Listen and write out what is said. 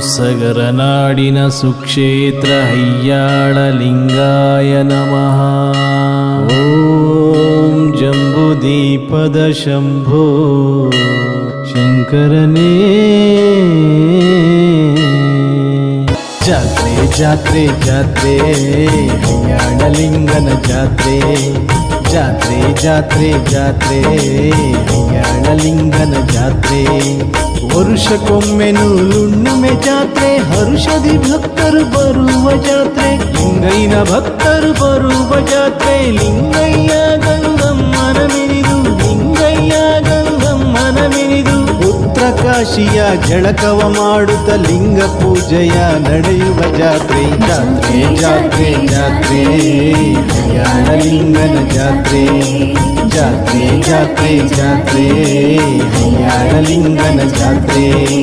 ಸಗರನಾಡಿನ ಸುಕ್ಷೇತ್ರ ಹಯ್ಯಾಳಲಿಂಗಾಯ ನಮಃ. ಓಂ ಜಂಬುದೀಪದ ಶಂಭೋ ಶಂಕರನೇ. ಜಾತ್ರೆ ಜಾತ್ರೆ ಜಾತ್ರೆ ಹಯ್ಯಾಳಲಿಂಗನ ಜಾತ್ರೆ. ಜಾತ್ರೆ ಜಾತ್ರೆ ಜಾತ್ರೆ ಹಯ್ಯಾಳಲಿಂಗನ ಜಾತ್ರೆ. ವರುಷಕ್ಕೊಮ್ಮೆ ನೂಲುಣ್ಣಿಮೆ ಜಾತ್ರೆ, ಹರುಷದಿ ಭಕ್ತರು ಬರುವ ಜಾತ್ರೆ. ಲಿಂಗೈನ ಭಕ್ತರು ಬರುವ ಜಾತ್ರೆ. ಲಿಂಗಯ್ಯ ಗಂಗಮ್ಮನ ಮಿನಿದು, ಲಿಂಗಯ್ಯ ಗಂಗಮ್ಮನ ಮಿನಿದು. ಉತ್ತರ ಕಾಶಿಯ ಜಳಕವ ಮಾಡುತ್ತ ಲಿಂಗ ಪೂಜೆಯ ನಡೆಯುವ ಜಾತ್ರೆ. ಜಾತ್ರೆ ಜಾತ್ರೆ ಜಾತ್ರೆ ಹಯ್ಯಾಳಲಿಂಗನ ಜಾತ್ರೆ. ಜಾತ್ರೆ ಜಾತ್ರೆ ಜಾತ್ರೆ ಹಯ್ಯಾಳಲಿಂಗನ ಜಾತ್ರೆ.